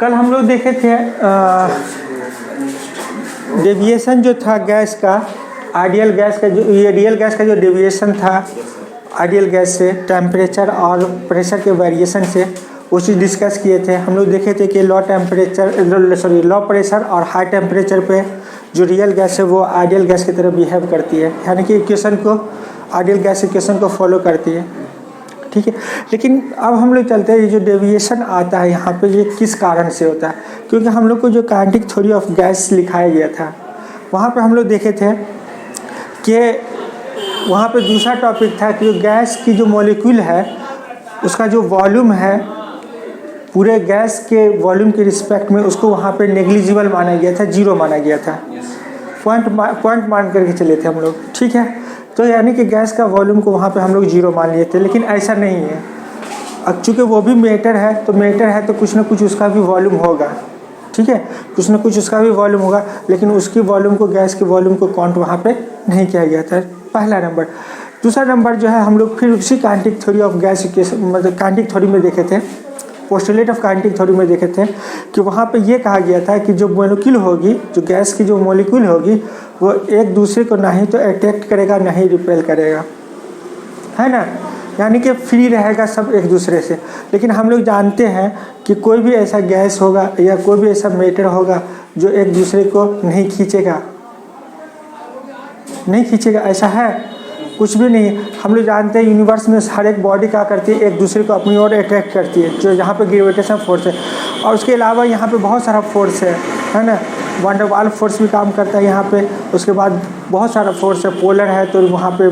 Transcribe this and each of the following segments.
कल हम लोग देखे थे डेविएशन जो था गैस का, आइडियल गैस का जो, ये रियल गैस का जो डेविएशन था आइडियल गैस से टेम्परेचर और प्रेशर के वेरिएशन से, वो चीज़ डिस्कस किए थे। हम लोग देखे थे कि लो प्रेशर और हाई टेम्परेचर पे जो रियल गैस है वो आइडियल गैस की तरह बिहेव करती है, यानी कि इक्वेशन को, आइडियल गैस इक्वेशन को फॉलो करती है, ठीक है। लेकिन अब हम लोग चलते हैं, ये जो डेविएशन आता है यहाँ पे, ये किस कारण से होता है? क्योंकि हम लोग को जो काइनेटिक थ्योरी ऑफ गैस लिखाया गया था, वहाँ पे हम लोग देखे थे कि वहाँ पे दूसरा टॉपिक था कि गैस की जो मॉलिक्यूल है उसका जो वॉल्यूम है, पूरे गैस के वॉल्यूम के रिस्पेक्ट में उसको वहाँ पे नेग्लिजिबल माना गया था, जीरो माना गया था, पॉइंट मान करके चले थे हम लोग, ठीक है। तो यानी कि गैस का वॉल्यूम को वहाँ पे हम लोग जीरो मान लिए थे, लेकिन ऐसा नहीं है। अब चूँकि वो भी मैटर है, तो मैटर है तो कुछ ना कुछ उसका भी वॉल्यूम होगा, ठीक है, कुछ ना कुछ उसका भी वॉल्यूम होगा, लेकिन उसकी वॉल्यूम को, गैस के वॉल्यूम को काउंट वहाँ पे नहीं किया गया था, पहला नंबर। दूसरा नंबर जो है, हम लोग फिर उसी kinetic theory of gas equation, मतलब काइनेटिक थ्योरी में देखे थे, पोस्टुलेट ऑफ काइनेटिक थ्योरी में देखे थे कि वहाँ पे ये कहा गया था कि जो मॉलिक्यूल होगी, जो गैस की जो मॉलिक्यूल होगी, वो एक दूसरे को ना ही तो अट्रैक्ट करेगा ना ही रिपेल करेगा, है ना, यानी कि फ्री रहेगा सब एक दूसरे से। लेकिन हम लोग जानते हैं कि कोई भी ऐसा गैस होगा या कोई भी ऐसा मैटर होगा जो एक दूसरे को नहीं खींचेगा, ऐसा है कुछ भी नहीं। हम लोग जानते हैं यूनिवर्स में हर एक बॉडी क्या करती है, एक दूसरे को अपनी ओर अट्रैक्ट करती है, जो यहाँ पे ग्रेविटेशन फोर्स है, और उसके अलावा यहाँ पे बहुत सारा फोर्स है ना, वंडर वाल फोर्स भी काम करता है यहाँ पे। उसके बाद बहुत सारा फोर्स है, पोलर है तो वहाँ पे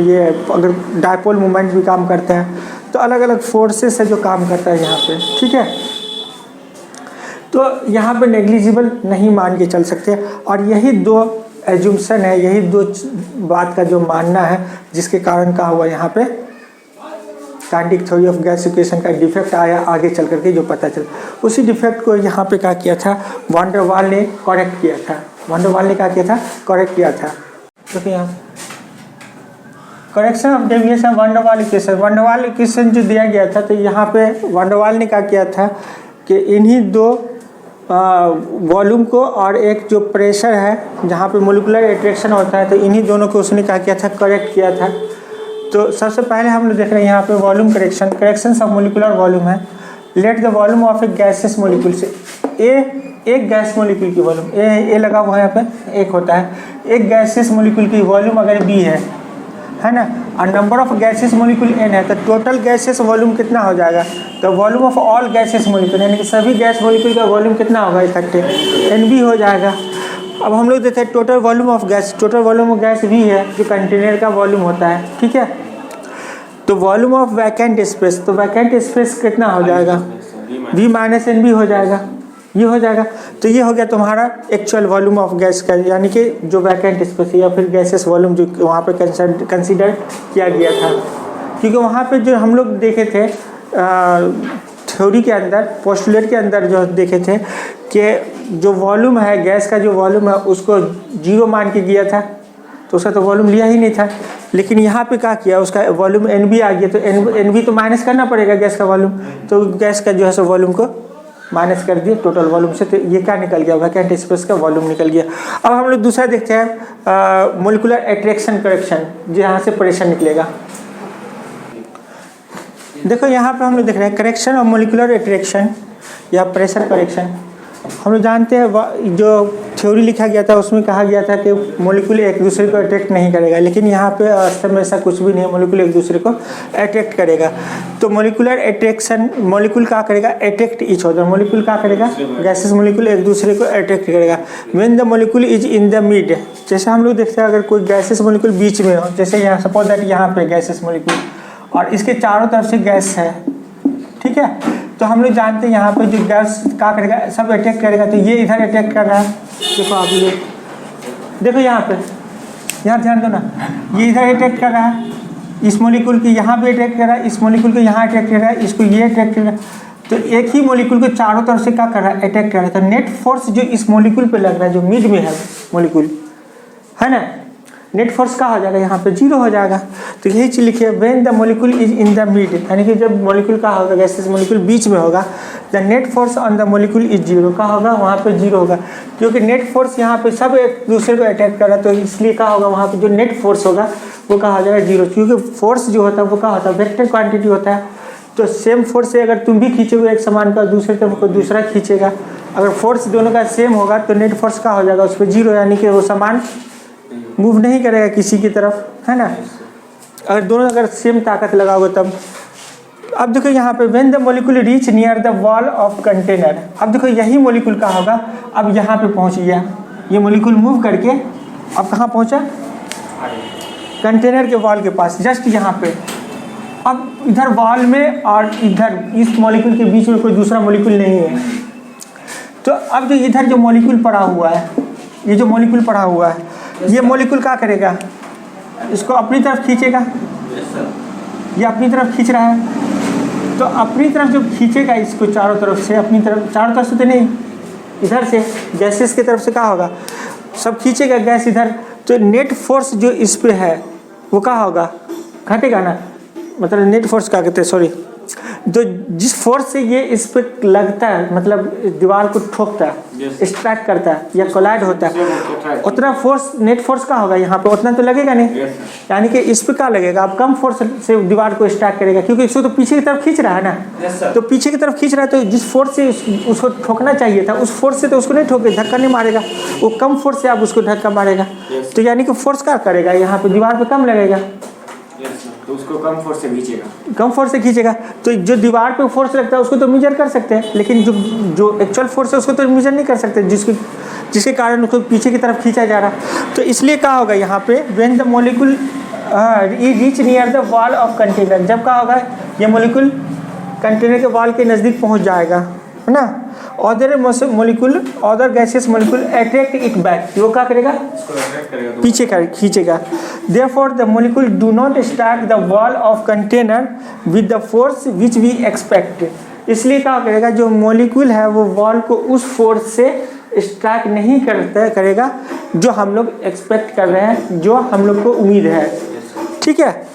ये अगर डायपोल मोमेंट भी काम करता है, तो अलग अलग फोर्सेस है जो काम करता है यहाँ पे, ठीक है। तो यहाँ पे नेग्लिजिबल नहीं मान के चल सकते, और यही दो एज्यूम्शन है, यही दो बात का जो मानना है, जिसके कारण क्या हुआ यहाँ पे kinetic theory of gas equation का डिफेक्ट आया आगे चल करके, जो पता चला। उसी डिफेक्ट को यहाँ पे क्या किया था, वंडर वाल ने करेक्ट किया था। वंडर वाल ने क्या किया था, करेक्ट किया था। देखिए यहाँ करेक्शन ऑफ डेविएशन वंडर वाल इक्वेशन, वंडर वाल इक्वेशन जो दिया गया था, तो यहाँ पे वंडर वाल ने क्या किया था कि इन्हीं दो वॉल्यूम को और एक जो प्रेशर है जहाँ पे मोलिकुलर अट्रैक्शन होता है, तो इन्हीं दोनों को उसने क्या किया था, करेक्ट किया था। तो सबसे पहले हम लोग देख रहे हैं यहाँ पे volume correction of molecular volume है। Let the volume of A gases molecule से, एक गैस मोलिक्यूल की वॉल्यूम ए लगा हुआ है यहाँ पे, एक होता है, एक गैसेस मोलिक्यूल की वॉल्यूम अगर बी है ना, और number of gases molecule n है, तो टोटल गैसेस वॉल्यूम कितना हो जाएगा, तो volume of all gases molecule, यानी कि सभी गैस मोलिक्यूल का वॉल्यूम कितना होगा, इकट्ठे NB हो जाएगा। अब हम लोग देखते हैं total volume of gas, total volume of gas V है, जो कंटेनर का वॉल्यूम होता है, ठीक है। तो वॉल्यूम ऑफ वैकेंट स्पेस, तो वैकेंट स्पेस कितना हो जाएगा, V माइनस NB हो जाएगा, ये हो जाएगा। तो ये हो गया तुम्हारा एक्चुअल वॉल्यूम ऑफ गैस का, यानी कि जो वैकेंट स्पेस या फिर गैसेस वॉल्यूम जो वहाँ पे कंसीडर किया गया था। क्योंकि वहाँ पे जो हम लोग देखे थे थ्योरी के अंदर, पोस्टुलेट के अंदर जो देखे थे कि जो वॉल्यूम है, गैस का जो वॉल्यूम है उसको जीरो मान के किया था, तो उसका तो वॉल्यूम लिया ही नहीं था। लेकिन यहाँ पे क्या किया, उसका वॉल्यूम NB आ गया, तो NB तो माइनस करना पड़ेगा गैस का वॉल्यूम, तो गैस का जो है सो वॉल्यूम को माइनस कर दिए टोटल वॉल्यूम से, तो ये क्या निकल गया, वैकेंट स्पेस का वॉल्यूम निकल गया। अब हम लोग दूसरा देखते हैं मोलिकुलर अट्रैक्शन करेक्शन, जहाँ से प्रेशर निकलेगा। देखो यहाँ पे हम लोग देख रहे हैं करेक्शन ऑफ मोलिकुलर अट्रैक्शन या प्रेशर करेक्शन। हम लोग जानते हैं जो थ्योरी लिखा गया था उसमें कहा गया था कि मॉलिक्यूल एक दूसरे को अट्रैक्ट नहीं करेगा, लेकिन यहाँ पे वास्तव में ऐसा कुछ भी नहीं है, मॉलिक्यूल एक दूसरे को अट्रैक्ट करेगा। तो मॉलिक्यूलर अट्रैक्शन, मॉलिक्यूल क्या करेगा, अट्रैक्ट ईच अदर, मॉलिक्यूल क्या करेगा, गैसेस मॉलिक्यूल एक दूसरे को अट्रैक्ट करेगा। When the molecule is in the mid, जैसे हम लोग देखते हैं अगर कोई गैसेस मॉलिक्यूल बीच में हो, जैसे यहाँ सपोज दैट यहाँ पे गैसेस मॉलिक्यूल और इसके चारों तरफ से गैस है, ठीक है, तो हम लोग जानते हैं यहाँ पे जो गैस क्या करेगा, सब अटैक करेगा। तो ये इधर अटैक कर रहा है, देखो आप ये देखो यहाँ पे, यहाँ ध्यान दो ना, ये इधर अटैक कर रहा है, इस मॉलिक्यूल की यहाँ पे अटैक कर रहा है, इस मॉलिक्यूल को यहाँ अटैक कर रहा है, इसको ये अटैक कर रहा है। तो एक ही मॉलिक्यूल को चारों तरफ से क्या कर रहा है, अटैक कर रहा है। तो नेट फोर्स जो इस मॉलिक्यूल पे लग रहा है, जो मिड में है मॉलिक्यूल, है ना, नेट फोर्स क्या हो जाएगा, यहाँ पे 0 हो जाएगा। तो यही चीज़ लिखिए, when the molecule is in the mid, यानी कि जब मॉलिक्यूल का होगा, गैसेस मॉलिक्यूल बीच में होगा, the net force on the molecule is 0, का होगा वहाँ पे 0 होगा, क्योंकि नेट फोर्स यहाँ पे सब एक दूसरे को अटैक कर रहा है, तो इसलिए क्या होगा वहाँ पे जो नेट फोर्स होगा वो क्या हो जाएगा 0, क्योंकि फोर्स जो होता है वो क्या होता है, वेक्टर क्वांटिटी होता है। तो सेम फोर्स से अगर तुम भी खींचोगे एक समान का, दूसरे तरफ को दूसरा खींचेगा, अगर फोर्स दोनों का सेम होगा तो नेट फोर्स का हो जाएगा उस पर 0, यानी कि वो समान मूव नहीं करेगा किसी की तरफ, है ना। अगर दोनों अगर सेम ताकत लगाओगे तब। अब देखो यहाँ पे when the molecule reach near the wall of container, अब देखो यही मॉलिक्यूल का होगा, अब यहाँ पे पहुँच गया, ये मॉलिक्यूल मूव करके अब कहाँ पहुँचा, कंटेनर के वॉल के पास, जस्ट यहाँ पे। अब इधर वॉल में और इधर इस मॉलिक्यूल के बीच में कोई दूसरा मॉलिक्यूल नहीं है, तो अब जो इधर जो मॉलिक्यूल पड़ा हुआ है, ये जो मॉलिक्यूल पड़ा हुआ है, ये मॉलिक्यूल क्या करेगा, इसको अपनी तरफ खींचेगा, ये अपनी तरफ खींच रहा है, तो अपनी तरफ जो खींचेगा इसको चारों तरफ से, अपनी तरफ, चारों तरफ से तो नहीं, इधर से गैसेस की तरफ से क्या होगा, सब खींचेगा गैस इधर, तो नेट फोर्स जो इस पे है वो क्या होगा, घटेगा ना, मतलब नेट फोर्स क्या कहते हैं, सॉरी, जो जिस फोर्स से ये इस पे लगता है, मतलब दीवार को ठोकता है, स्ट्राइक करता है या कोलाइड होता है, उतना फोर्स नेट फोर्स का होगा यहाँ पे, उतना तो लगेगा नहीं, यानी कि इस पे क्या लगेगा, अब कम फोर्स से दीवार को स्ट्राइक करेगा, क्योंकि इसको तो पीछे की तरफ खींच रहा है ना, तो पीछे की तरफ खींच रहा है, तो जिस फोर्स से उसको ठोकना चाहिए था उस फोर्स से तो उसको नहीं ठोके, धक्का नहीं मारेगा, वो कम फोर्स से आप उसको धक्का मारेगा, तो यानी कि फोर्स क्या करेगा, यहाँ पे दीवार पे कम लगेगा, तो उसको कम फोर्स से खींचेगा, कम फोर्स से खींचेगा। तो जो दीवार पे फोर्स लगता है उसको तो मेजर कर सकते हैं, लेकिन जो एक्चुअल फोर्स है उसको तो मेजर नहीं कर सकते, जिसके कारण उसको पीछे की तरफ खींचा जा रहा। तो इसलिए क्या होगा यहाँ पे, when the molecule reach near the wall of container, जब क्या होगा ये मॉलिक्यूल कंटेनर के वॉल के नज़दीक पहुँच जाएगा, है ना, other molecule, other gases molecule attract it back, वो क्या करेगा, पीछे खींचेगा। Therefore the molecule do not strike the wall of container with the force which we expect, इसलिए क्या करेगा, जो मॉलिक्यूल है वो वॉल को उस फोर्स से स्ट्राइक नहीं करेगा जो हम लोग एक्सपेक्ट कर रहे हैं, जो हम लोग को उम्मीद है, ठीक है।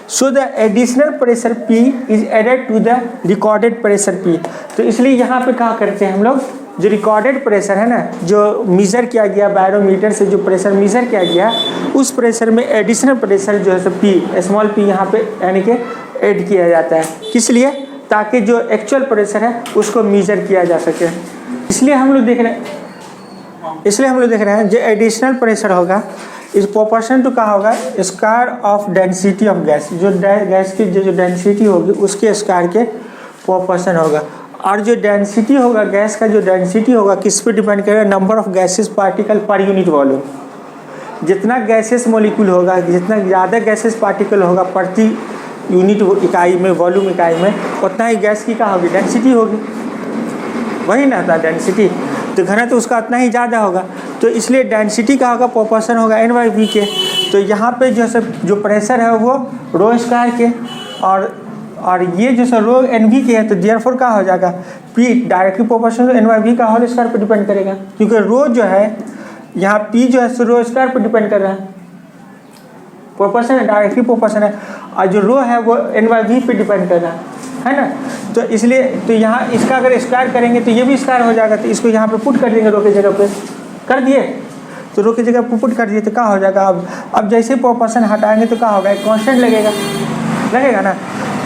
So the additional pressure P is added to the recorded pressure P, तो इसलिए यहाँ पे क्या करते हैं हम लोग, जो रिकॉर्डेड प्रेशर है ना, जो मेज़र किया गया बैरोमीटर से, जो प्रेशर मेज़र किया गया, उस प्रेशर में एडिशनल प्रेशर जो है P, स्मॉल p यहाँ पे यानी कि ऐड किया जाता है, किस लिए, ताकि जो एक्चुअल प्रेशर है उसको मेज़र किया जा सके। इसलिए हम लोग देख रहे हैं जो एडिशनल प्रेशर होगा इस प्रोपोर्शन टू क्या होगा, square of density of gas, जो गैस की जो डेंसिटी होगी उसके स्क्वायर के प्रोपोर्शन होगा, और जो डेंसिटी होगा गैस का, जो डेंसिटी होगा किस पे डिपेंड करेगा, number of gases particle per unit volume, जितना गैसेस मॉलिक्यूल होगा, जितना ज़्यादा गैसेस पार्टिकल होगा प्रति यूनिट इकाई में, वॉल्यूम इकाई में, उतना ही गैस की क्या होगी, डेंसिटी होगी, वही ना था डेंसिटी, तो घनत्व तो उसका उतना ही ज़्यादा होगा, तो इसलिए डेंसिटी का होगा प्रोपोर्शन होगा N/V के। तो यहाँ पे जो प्रेशर है वो रो स्क्वायर के, और ये जो रो NV के है, तो देयरफॉर क्या हो जाएगा, P डायरेक्टली प्रोपोर्शन N/V का होल स्क्वायर पर डिपेंड करेगा, क्योंकि रो जो है यहाँ P जो है रो स्क्वायर पर डिपेंड कर रहा है, प्रोपोर्शन है, डायरेक्टली प्रोपोर्शन है, और जो रो है वो N/V पे डिपेंड कर रहा है ना। तो इसलिए तो यहाँ इसका अगर स्क्वायर करेंगे तो ये भी स्क्वायर हो जाएगा, तो इसको यहाँ पे पुट कर देंगे, रो की जगह पे कर दिए, तो रो की जगह पे पुट कर दिए, तो क्या हो जाएगा, अब जैसे प्रोपोर्शन हटाएंगे तो क्या होगा, एक कांस्टेंट लगेगा ना,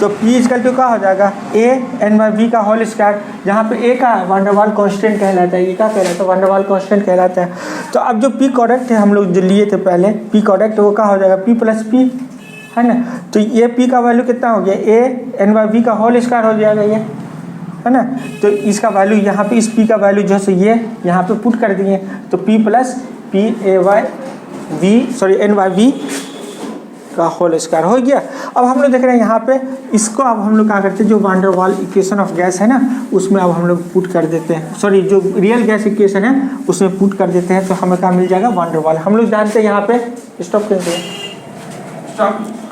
तो P इक्वल टू क्या हो जाएगा, A/V का होल स्क्वायर, जहाँ पे A का वान डेर वाल्स कांस्टेंट कहलाता है, ये क्या कहलाता है, वान डेर वाल्स कांस्टेंट कहलाता है। तो अब जो P कॉर्डेक्ट है हम लोग जो लिए थे पहले, P कॉर्डेक्ट वो क्या हो जाएगा, P प्लस P, है ना, तो ये P का वैल्यू कितना हो गया, A/V का होल स्क्वायर हो जाएगा ये, है ना, तो इसका वैल्यू यहाँ पे, इस P का वैल्यू जो है ये यहाँ पे पुट कर दिए, तो P प्लस N/V का होल स्क्वायर हो गया। अब हम लोग देख रहे हैं यहाँ पे, इसको अब हम लोग क्या करते हैं, जो van der Waals equation of gas है ना, उसमें अब हम लोग पुट कर देते हैं, सॉरी जो रियल गैस इक्वेशन है उसमें पुट कर देते हैं, तो हमें क्या मिल जाएगा, वान डेर वाल्स। हम लोग जानते हैं यहाँ पे, स्टॉप करते हैं,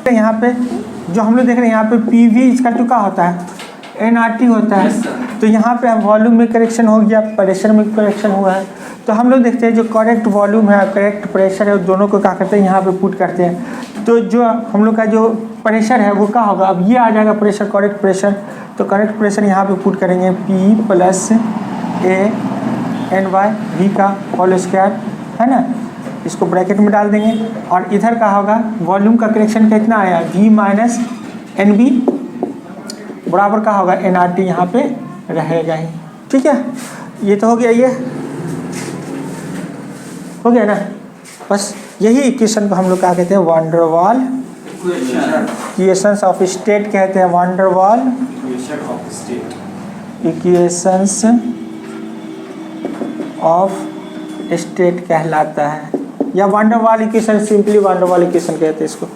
यहाँ पे जो हम लोग देख रहे हैं यहाँ पे PV इसका क्या होता है, NRT होता है, तो यहाँ पे वॉल्यूम में करेक्शन हो गया, प्रेशर में करेक्शन हुआ है, तो हम लोग देखते हैं जो करेक्ट वॉल्यूम है करेक्ट प्रेशर है दोनों को क्या करते हैं यहाँ पे पुट करते हैं। तो जो हम लोग का जो प्रेशर है वो क्या होगा, अब ये आ जाएगा प्रेशर करेक्ट प्रेशर, तो करेक्ट प्रेशर यहाँ पे पुट करेंगे P + A/NY V का होल स्क्वायर है ना, इसको ब्रैकेट में डाल देंगे। और इधर का होगा वॉल्यूम का करेक्शन कितना आया V - NB बराबर का होगा nRT यहाँ पे रहेगा ही। ठीक है, ये तो हो गया, ये हो गया ना। बस यही इक्वेशन को हम लोग क्या कहते हैं, van der Waal equations of state कहते हैं। Van der Waal equations of state कहलाता है, या van der Waal equation, simply van der Waal equation कहते हैं इसको।